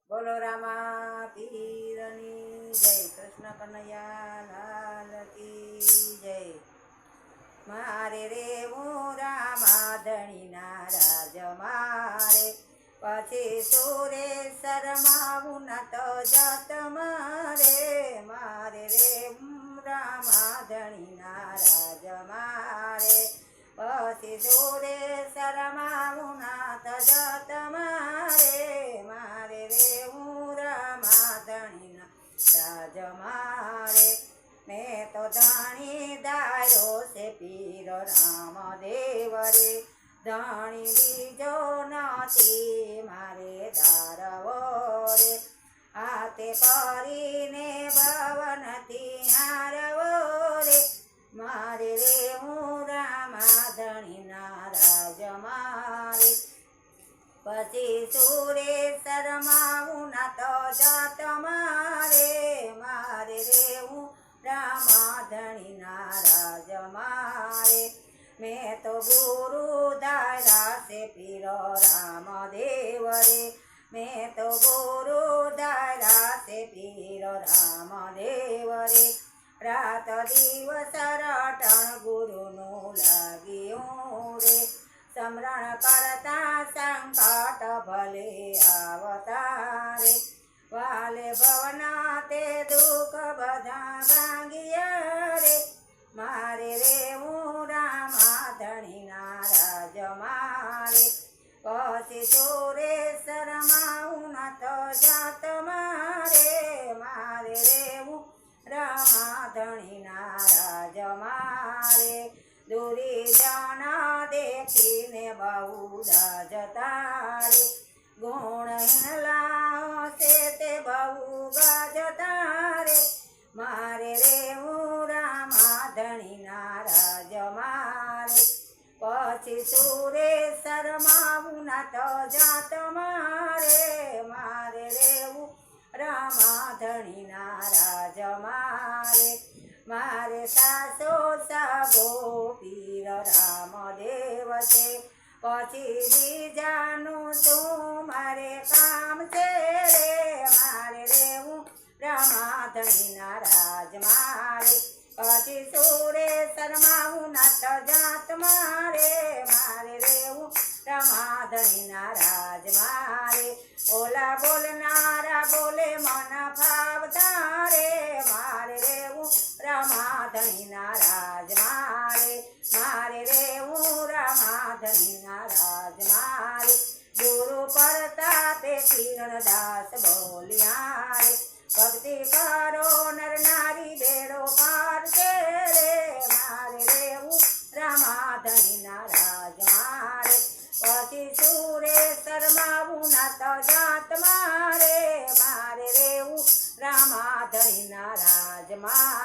બોલો રામા પીરની જય, કૃષ્ણ કનૈયા લાલ કી જય। મારે રે હું રામા ધણીના રાજ મારે, પછી સુરે શરમાવું ન તો જત મારે। મારે રે હું રામા ધણીના રાજ મારે, પછી સુરે શરમાવું ન તો જત મારે। મારે રે હું રામા ધણીના રાજ મારે, મેં તો ધણી ધાર્યો છે પીર રામદેવ રે। ધણી બીજો નથી મારે ધારવો રે, હાથે કરીને ભવનથી હારવો રે। મારે રે હું રામા ધણીના રાજ મારે, પછી સુરે શરમાવું ન તો જાત મારે। મારે રે હું રામા ધણીના રાજ મારે, મેં તો ગુરુ ધાર્યા છે પીર રામદેવ રે। મેં તો ગુરુ ધાર્યા છે પીર રામદેવ રે। રાત દિવસ રટણ ગુરુનું લાગ્યું રે, સ્મરણ કરતા સંકટ ભલે આવતા રે। વાલે ભવના તે દુઃખ બધા ભાંગ્યા રે। મારે રે હું રામા ધણીના રાજ મારે, પછી સુરે શરમાવું ન તો જાત મારે। મારે રે હું રામા ધણીના રાજ મારે, દુર્જન દેખીને બહુ જતા રે। ગુણહીન લાવશે તે બહુ ગાજતા રે। મારે રે હું રામા ધણીના રાજ મારે, પછી સુરે શરમાવું ન તો જાત મારે। મારે રે હું રામા ધણીના રાજ મારે, મારે સાસો સાગો પીર રામદેવ છે। પછી બીજાનું શું મારે કામ છે રે। મારે રે હું રામા ધણીના રાજ મારે, પછી સુરે શરમાવું ન તો જાત મારે। મારે રે હું રામા ધણીના રાજ મારે, ઓલા બોલનારા બોલે મન ફાવતા રે। મારે રે હું રામા ધણીના રાજ મારે, મારે રે હું રામા ધણીના રાજ મારે। ગુરુ પરતાપે કિરણદાસ બોલ્યા રે, ભક્તિ કરો નર નારી બેડો પાર છે રે। મારે રે હું રામા ધણીના રાજ મારે, પછી સુરે શરમાવું ન તો જાત મારે। મારે રે હું રામા ધણીના રાજ મારે।